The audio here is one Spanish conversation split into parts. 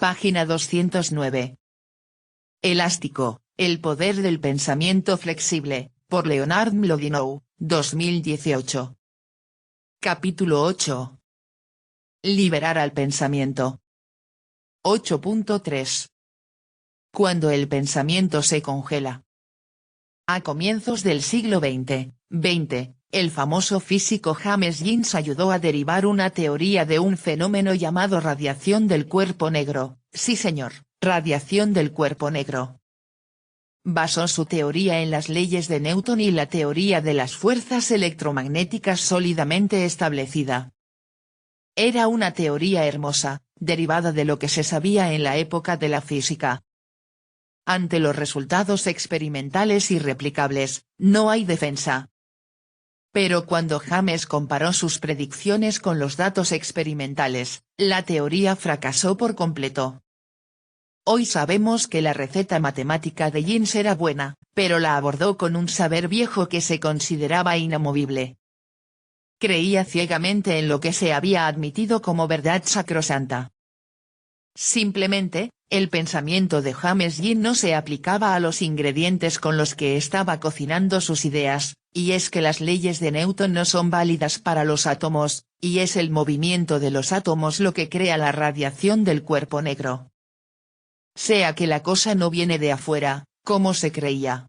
Página 209. Elástico, el poder del pensamiento flexible, por Leonard Mlodinow, 2018. Capítulo 8. Liberar al pensamiento. 8.3. Cuando el pensamiento se congela. A comienzos del siglo XX, el famoso físico James Jeans ayudó a derivar una teoría de un fenómeno llamado radiación del cuerpo negro. Sí señor, radiación del cuerpo negro. Basó su teoría en las leyes de Newton y la teoría de las fuerzas electromagnéticas sólidamente establecida. Era una teoría hermosa, derivada de lo que se sabía en la época de la física. Ante los resultados experimentales irreplicables, no hay defensa. Pero cuando James comparó sus predicciones con los datos experimentales, la teoría fracasó por completo. Hoy sabemos que la receta matemática de Jeans era buena, pero la abordó con un saber viejo que se consideraba inamovible. Creía ciegamente en lo que se había admitido como verdad sacrosanta. Simplemente, el pensamiento de James Jeans no se aplicaba a los ingredientes con los que estaba cocinando sus ideas, y es que las leyes de Newton no son válidas para los átomos, y es el movimiento de los átomos lo que crea la radiación del cuerpo negro. Sea que la cosa no viene de afuera, como se creía.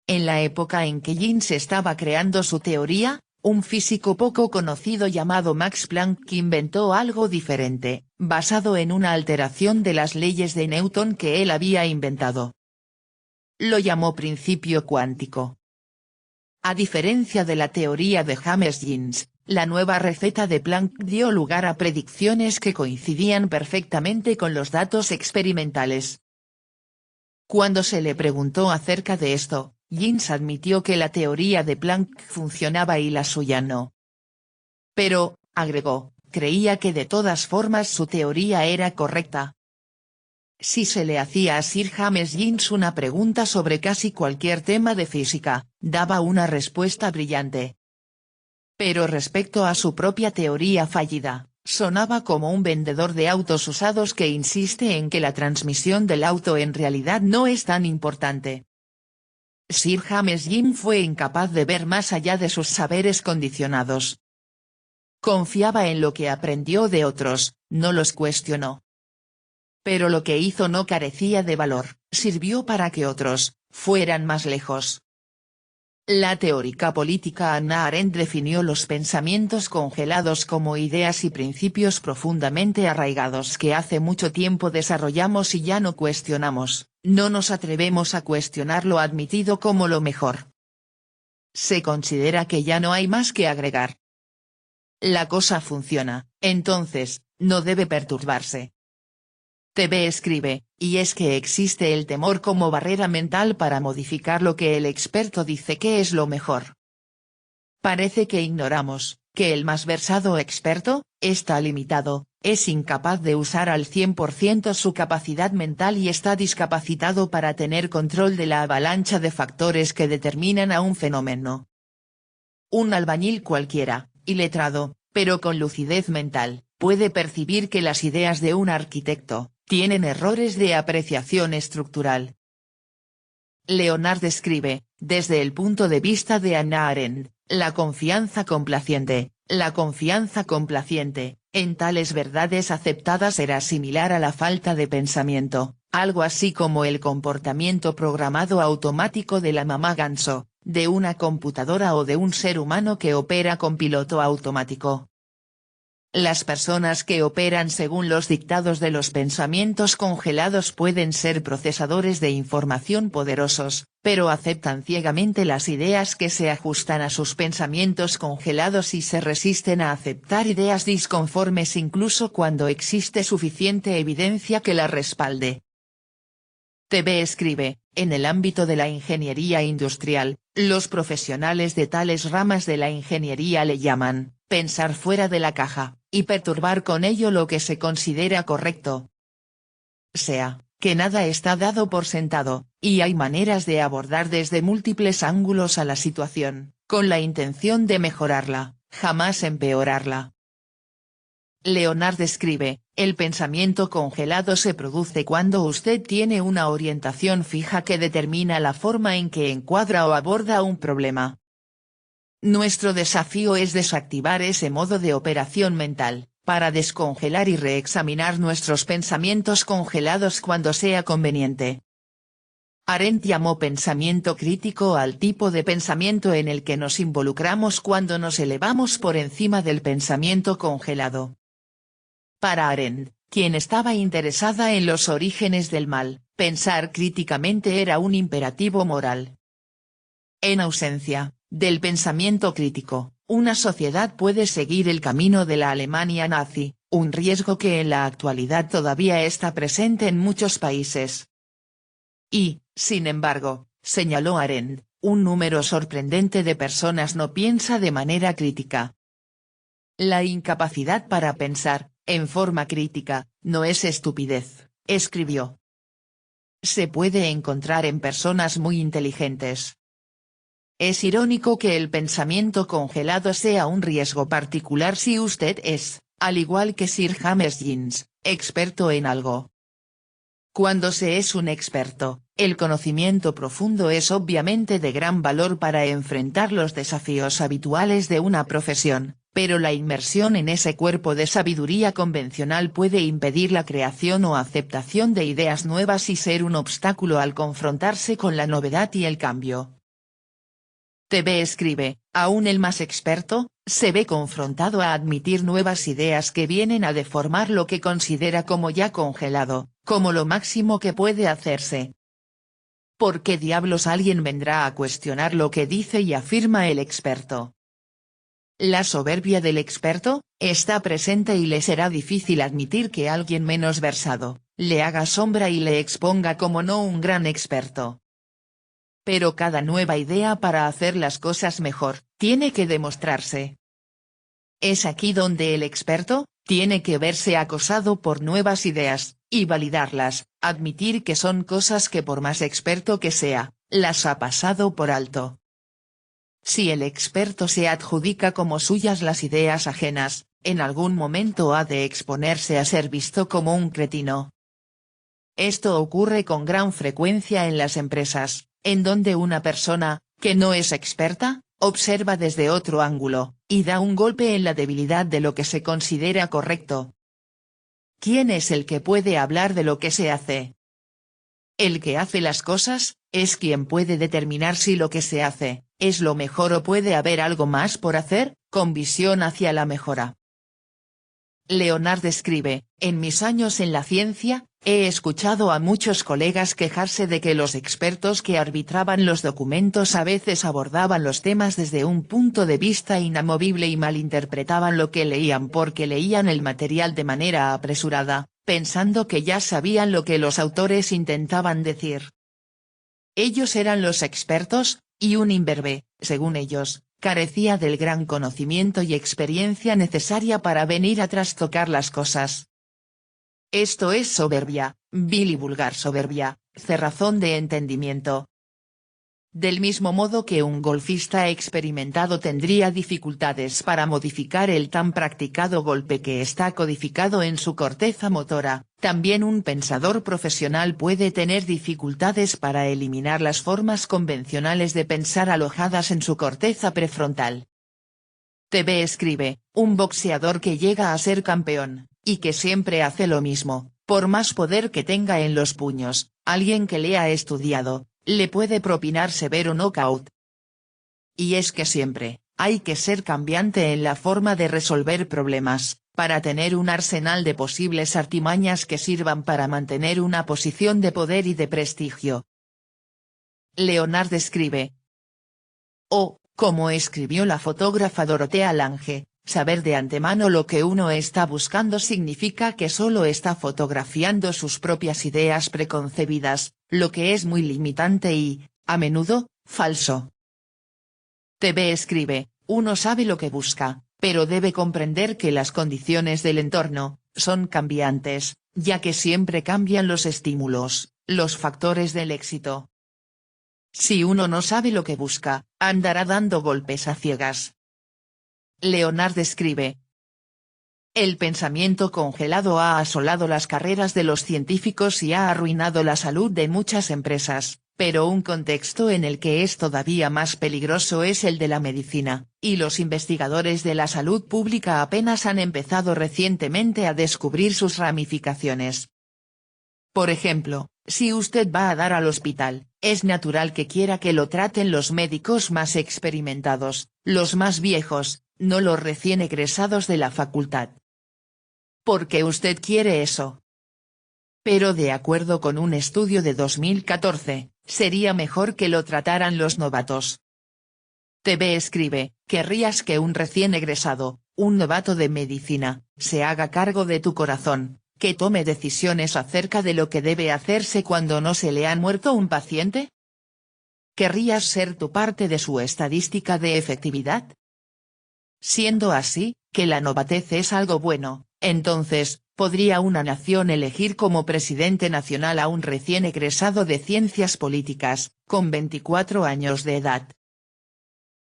En la época en que Jeans estaba creando su teoría, un físico poco conocido llamado Max Planck inventó algo diferente, basado en una alteración de las leyes de Newton que él había inventado. Lo llamó principio cuántico. A diferencia de la teoría de James Jeans, la nueva receta de Planck dio lugar a predicciones que coincidían perfectamente con los datos experimentales. Cuando se le preguntó acerca de esto, Jeans admitió que la teoría de Planck funcionaba y la suya no. Pero, agregó, creía que de todas formas su teoría era correcta. Si se le hacía a Sir James Jeans una pregunta sobre casi cualquier tema de física, daba una respuesta brillante. Pero respecto a su propia teoría fallida, sonaba como un vendedor de autos usados que insiste en que la transmisión del auto en realidad no es tan importante. Sir James Jeans fue incapaz de ver más allá de sus saberes condicionados. Confiaba en lo que aprendió de otros, no los cuestionó. Pero lo que hizo no carecía de valor, sirvió para que otros fueran más lejos. La teórica política Hannah Arendt definió los pensamientos congelados como ideas y principios profundamente arraigados que hace mucho tiempo desarrollamos y ya no cuestionamos, no nos atrevemos a cuestionar lo admitido como lo mejor. Se considera que ya no hay más que agregar. La cosa funciona, entonces, no debe perturbarse. TV escribe, y es que existe el temor como barrera mental para modificar lo que el experto dice que es lo mejor. Parece que ignoramos, que el más versado experto, está limitado, es incapaz de usar al 100% su capacidad mental y está discapacitado para tener control de la avalancha de factores que determinan a un fenómeno. Un albañil cualquiera, iletrado, pero con lucidez mental, puede percibir que las ideas de un arquitecto tienen errores de apreciación estructural. Leonard describe, desde el punto de vista de Hannah Arendt, la confianza complaciente en tales verdades aceptadas era similar a la falta de pensamiento, algo así como el comportamiento programado automático de la mamá ganso, de una computadora o de un ser humano que opera con piloto automático. Las personas que operan según los dictados de los pensamientos congelados pueden ser procesadores de información poderosos, pero aceptan ciegamente las ideas que se ajustan a sus pensamientos congelados y se resisten a aceptar ideas disconformes incluso cuando existe suficiente evidencia que las respalde. TV escribe, en el ámbito de la ingeniería industrial, los profesionales de tales ramas de la ingeniería le llaman pensar fuera de la caja, y perturbar con ello lo que se considera correcto. Sea, que nada está dado por sentado, y hay maneras de abordar desde múltiples ángulos a la situación, con la intención de mejorarla, jamás empeorarla. Leonard escribe, el pensamiento congelado se produce cuando usted tiene una orientación fija que determina la forma en que encuadra o aborda un problema. Nuestro desafío es desactivar ese modo de operación mental, para descongelar y reexaminar nuestros pensamientos congelados cuando sea conveniente. Arendt llamó pensamiento crítico al tipo de pensamiento en el que nos involucramos cuando nos elevamos por encima del pensamiento congelado. Para Arendt, quien estaba interesada en los orígenes del mal, pensar críticamente era un imperativo moral. En ausencia del pensamiento crítico, una sociedad puede seguir el camino de la Alemania nazi, un riesgo que en la actualidad todavía está presente en muchos países. Y, sin embargo, señaló Arendt, un número sorprendente de personas no piensa de manera crítica. La incapacidad para pensar, en forma crítica, no es estupidez, escribió. Se puede encontrar en personas muy inteligentes. Es irónico que el pensamiento congelado sea un riesgo particular si usted es, al igual que Sir James Jeans, experto en algo. Cuando se es un experto, el conocimiento profundo es obviamente de gran valor para enfrentar los desafíos habituales de una profesión, pero la inmersión en ese cuerpo de sabiduría convencional puede impedir la creación o aceptación de ideas nuevas y ser un obstáculo al confrontarse con la novedad y el cambio. TV escribe, aún el más experto, se ve confrontado a admitir nuevas ideas que vienen a deformar lo que considera como ya congelado, como lo máximo que puede hacerse. ¿Por qué diablos alguien vendrá a cuestionar lo que dice y afirma el experto? La soberbia del experto, está presente y le será difícil admitir que alguien menos versado, le haga sombra y le exponga como no un gran experto. Pero cada nueva idea para hacer las cosas mejor, tiene que demostrarse. Es aquí donde el experto, tiene que verse acosado por nuevas ideas, y validarlas, admitir que son cosas que por más experto que sea, las ha pasado por alto. Si el experto se adjudica como suyas las ideas ajenas, en algún momento ha de exponerse a ser visto como un cretino. Esto ocurre con gran frecuencia en las empresas, en donde una persona, que no es experta, observa desde otro ángulo, y da un golpe en la debilidad de lo que se considera correcto. ¿Quién es el que puede hablar de lo que se hace? El que hace las cosas, es quien puede determinar si lo que se hace, es lo mejor o puede haber algo más por hacer, con visión hacia la mejora. Leonard escribe, en mis años en la ciencia, he escuchado a muchos colegas quejarse de que los expertos que arbitraban los documentos a veces abordaban los temas desde un punto de vista inamovible y malinterpretaban lo que leían porque leían el material de manera apresurada, pensando que ya sabían lo que los autores intentaban decir. Ellos eran los expertos, y un imberbe, según ellos, carecía del gran conocimiento y experiencia necesaria para venir a trastocar las cosas. Esto es soberbia, vil y vulgar soberbia, cerrazón de entendimiento. Del mismo modo que un golfista experimentado tendría dificultades para modificar el tan practicado golpe que está codificado en su corteza motora, también un pensador profesional puede tener dificultades para eliminar las formas convencionales de pensar alojadas en su corteza prefrontal. TV escribe, un boxeador que llega a ser campeón, y que siempre hace lo mismo, por más poder que tenga en los puños, alguien que le ha estudiado, le puede propinar severo knockout. Y es que siempre, hay que ser cambiante en la forma de resolver problemas, para tener un arsenal de posibles artimañas que sirvan para mantener una posición de poder y de prestigio. Leonard escribe. O, como escribió la fotógrafa Dorotea Lange, saber de antemano lo que uno está buscando significa que solo está fotografiando sus propias ideas preconcebidas, lo que es muy limitante y, a menudo, falso. TV escribe, uno sabe lo que busca, pero debe comprender que las condiciones del entorno, son cambiantes, ya que siempre cambian los estímulos, los factores del éxito. Si uno no sabe lo que busca, andará dando golpes a ciegas. Leonard escribe. El pensamiento congelado ha asolado las carreras de los científicos y ha arruinado la salud de muchas empresas, pero un contexto en el que es todavía más peligroso es el de la medicina, y los investigadores de la salud pública apenas han empezado recientemente a descubrir sus ramificaciones. Por ejemplo, si usted va a dar al hospital, es natural que quiera que lo traten los médicos más experimentados, los más viejos, no los recién egresados de la facultad. ¿Por qué usted quiere eso? Pero de acuerdo con un estudio de 2014, sería mejor que lo trataran los novatos. TV escribe, ¿querrías que un recién egresado, un novato de medicina, se haga cargo de tu corazón, que tome decisiones acerca de lo que debe hacerse cuando no se le ha muerto un paciente? ¿Querrías ser tu parte de su estadística de efectividad? Siendo así, que la novatez es algo bueno, entonces, ¿podría una nación elegir como presidente nacional a un recién egresado de ciencias políticas, con 24 años de edad?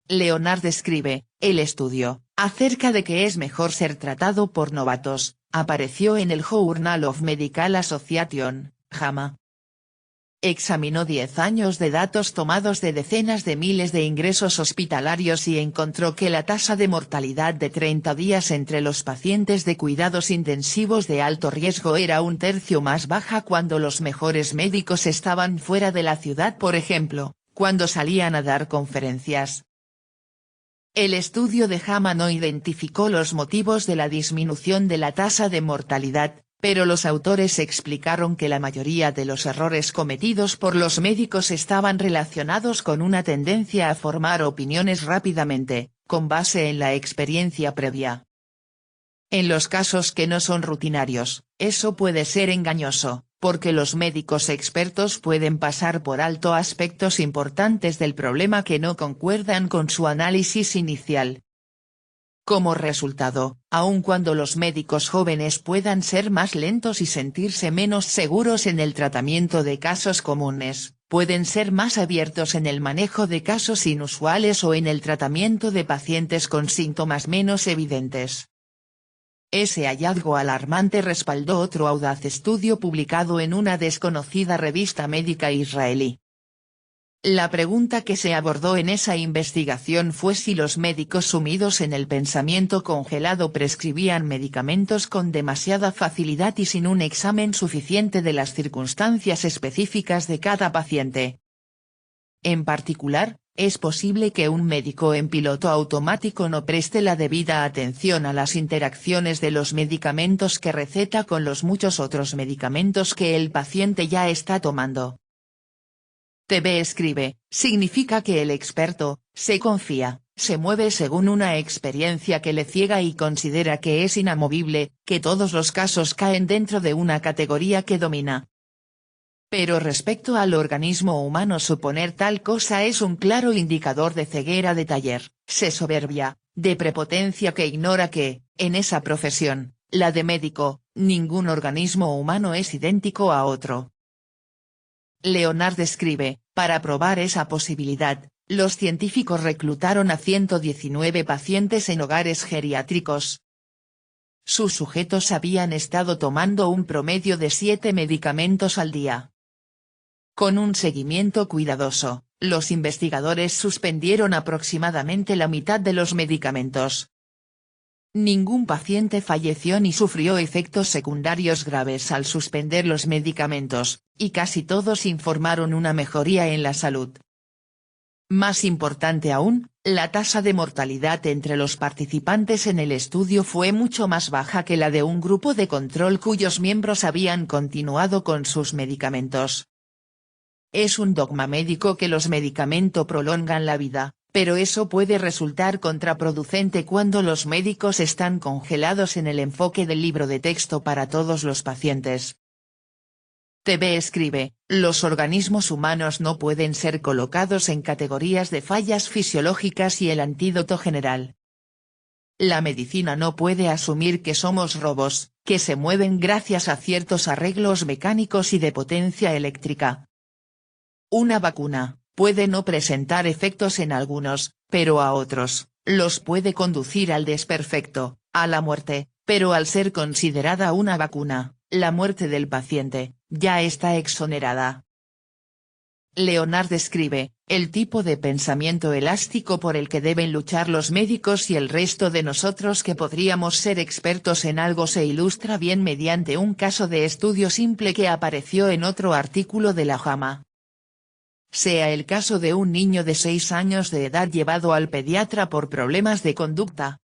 Leonard escribe, el estudio, acerca de que es mejor ser tratado por novatos, apareció en el Journal of Medical Association, JAMA. Examinó 10 años de datos tomados de decenas de miles de ingresos hospitalarios y encontró que la tasa de mortalidad de 30 días entre los pacientes de cuidados intensivos de alto riesgo era un tercio más baja cuando los mejores médicos estaban fuera de la ciudad, por ejemplo, cuando salían a dar conferencias. El estudio de JAMA no identificó los motivos de la disminución de la tasa de mortalidad, pero los autores explicaron que la mayoría de los errores cometidos por los médicos estaban relacionados con una tendencia a formar opiniones rápidamente, con base en la experiencia previa. En los casos que no son rutinarios, eso puede ser engañoso, porque los médicos expertos pueden pasar por alto aspectos importantes del problema que no concuerdan con su análisis inicial. Como resultado, aun cuando los médicos jóvenes puedan ser más lentos y sentirse menos seguros en el tratamiento de casos comunes, pueden ser más abiertos en el manejo de casos inusuales o en el tratamiento de pacientes con síntomas menos evidentes. Ese hallazgo alarmante respaldó otro audaz estudio publicado en una desconocida revista médica israelí. La pregunta que se abordó en esa investigación fue si los médicos sumidos en el pensamiento congelado prescribían medicamentos con demasiada facilidad y sin un examen suficiente de las circunstancias específicas de cada paciente. En particular, es posible que un médico en piloto automático no preste la debida atención a las interacciones de los medicamentos que receta con los muchos otros medicamentos que el paciente ya está tomando. TV escribe, significa que el experto, se confía, se mueve según una experiencia que le ciega y considera que es inamovible, que todos los casos caen dentro de una categoría que domina. Pero respecto al organismo humano, suponer tal cosa es un claro indicador de ceguera de taller, de soberbia, de prepotencia que ignora que, en esa profesión, la de médico, ningún organismo humano es idéntico a otro. Leonard escribe, para probar esa posibilidad, los científicos reclutaron a 119 pacientes en hogares geriátricos. Sus sujetos habían estado tomando un promedio de 7 medicamentos al día. Con un seguimiento cuidadoso, los investigadores suspendieron aproximadamente la mitad de los medicamentos. Ningún paciente falleció ni sufrió efectos secundarios graves al suspender los medicamentos, y casi todos informaron una mejoría en la salud. Más importante aún, la tasa de mortalidad entre los participantes en el estudio fue mucho más baja que la de un grupo de control cuyos miembros habían continuado con sus medicamentos. Es un dogma médico que los medicamentos prolongan la vida, pero eso puede resultar contraproducente cuando los médicos están congelados en el enfoque del libro de texto para todos los pacientes. TV escribe, los organismos humanos no pueden ser colocados en categorías de fallas fisiológicas y el antídoto general. La medicina no puede asumir que somos robots, que se mueven gracias a ciertos arreglos mecánicos y de potencia eléctrica. Una vacuna puede no presentar efectos en algunos, pero a otros, los puede conducir al desperfecto, a la muerte, pero al ser considerada una vacuna, la muerte del paciente, ya está exonerada. Leonard describe, el tipo de pensamiento elástico por el que deben luchar los médicos y el resto de nosotros que podríamos ser expertos en algo se ilustra bien mediante un caso de estudio simple que apareció en otro artículo de la JAMA. Sea el caso de un niño de 6 años de edad llevado al pediatra por problemas de conducta.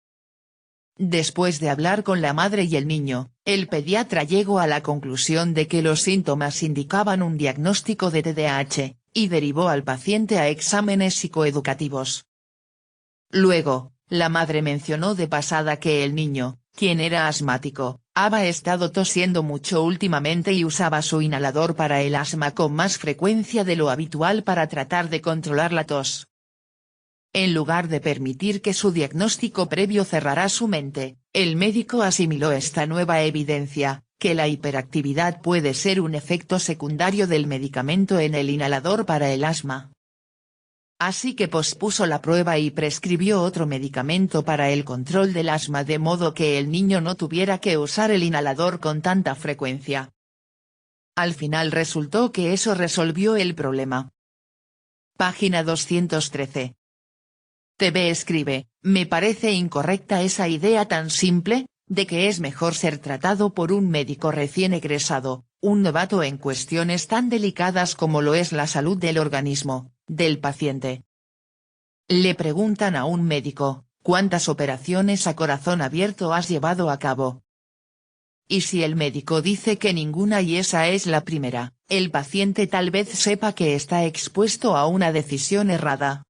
Después de hablar con la madre y el niño, el pediatra llegó a la conclusión de que los síntomas indicaban un diagnóstico de TDAH, y derivó al paciente a exámenes psicoeducativos. Luego, la madre mencionó de pasada que el niño, quien era asmático, había estado tosiendo mucho últimamente y usaba su inhalador para el asma con más frecuencia de lo habitual para tratar de controlar la tos. En lugar de permitir que su diagnóstico previo cerrara su mente, el médico asimiló esta nueva evidencia, que la hiperactividad puede ser un efecto secundario del medicamento en el inhalador para el asma. Así que pospuso la prueba y prescribió otro medicamento para el control del asma de modo que el niño no tuviera que usar el inhalador con tanta frecuencia. Al final resultó que eso resolvió el problema. Página 213. TV escribe, me parece incorrecta esa idea tan simple, de que es mejor ser tratado por un médico recién egresado, un novato en cuestiones tan delicadas como lo es la salud del organismo, del paciente. Le preguntan a un médico, ¿cuántas operaciones a corazón abierto has llevado a cabo? Y si el médico dice que ninguna y esa es la primera, el paciente tal vez sepa que está expuesto a una decisión errada.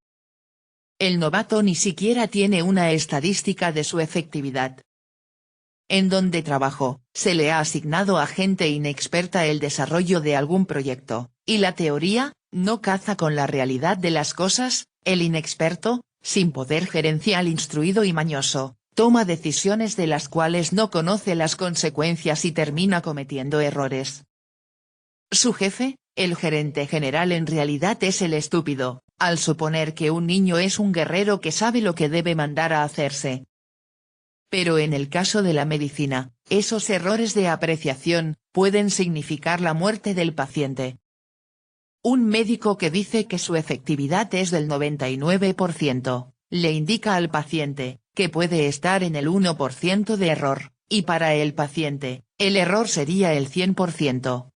El novato ni siquiera tiene una estadística de su efectividad. En donde trabajo, se le ha asignado a gente inexperta el desarrollo de algún proyecto, y la teoría, no caza con la realidad de las cosas, el inexperto, sin poder gerencial instruido y mañoso, toma decisiones de las cuales no conoce las consecuencias y termina cometiendo errores. Su jefe, el gerente general en realidad es el estúpido, al suponer que un niño es un guerrero que sabe lo que debe mandar a hacerse. Pero en el caso de la medicina, esos errores de apreciación, pueden significar la muerte del paciente. Un médico que dice que su efectividad es del 99%, le indica al paciente, que puede estar en el 1% de error, y para el paciente, el error sería el 100%.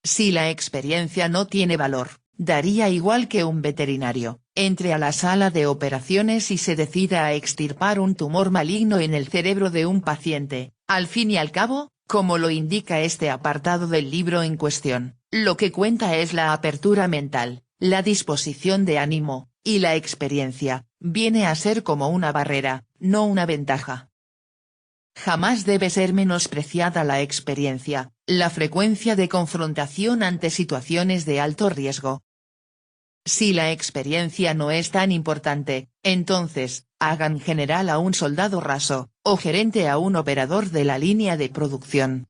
Si la experiencia no tiene valor, daría igual que un veterinario entre a la sala de operaciones y se decida a extirpar un tumor maligno en el cerebro de un paciente, al fin y al cabo, como lo indica este apartado del libro en cuestión, lo que cuenta es la apertura mental, la disposición de ánimo, y la experiencia, viene a ser como una barrera, no una ventaja. Jamás debe ser menospreciada la experiencia, la frecuencia de confrontación ante situaciones de alto riesgo. Si la experiencia no es tan importante, entonces, hagan general a un soldado raso, o gerente a un operador de la línea de producción.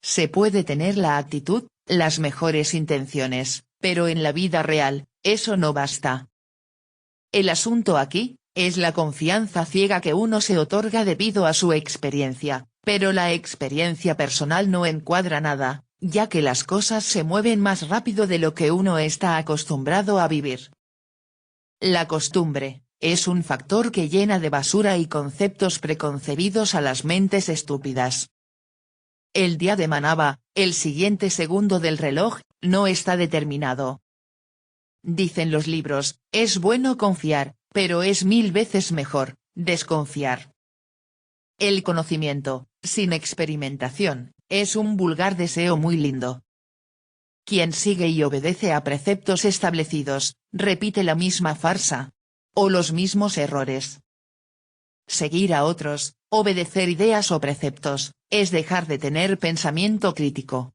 Se puede tener la actitud, las mejores intenciones, pero en la vida real, eso no basta. El asunto aquí, es la confianza ciega que uno se otorga debido a su experiencia, pero la experiencia personal no encuadra nada, ya que las cosas se mueven más rápido de lo que uno está acostumbrado a vivir. La costumbre, es un factor que llena de basura y conceptos preconcebidos a las mentes estúpidas. El día de Manaba, el siguiente segundo del reloj, no está determinado. Dicen los libros, es bueno confiar, pero es 1000 veces mejor, desconfiar. El conocimiento, sin experimentación, es un vulgar deseo muy lindo. Quien sigue y obedece a preceptos establecidos, repite la misma farsa. O los mismos errores. Seguir a otros, obedecer ideas o preceptos, es dejar de tener pensamiento crítico.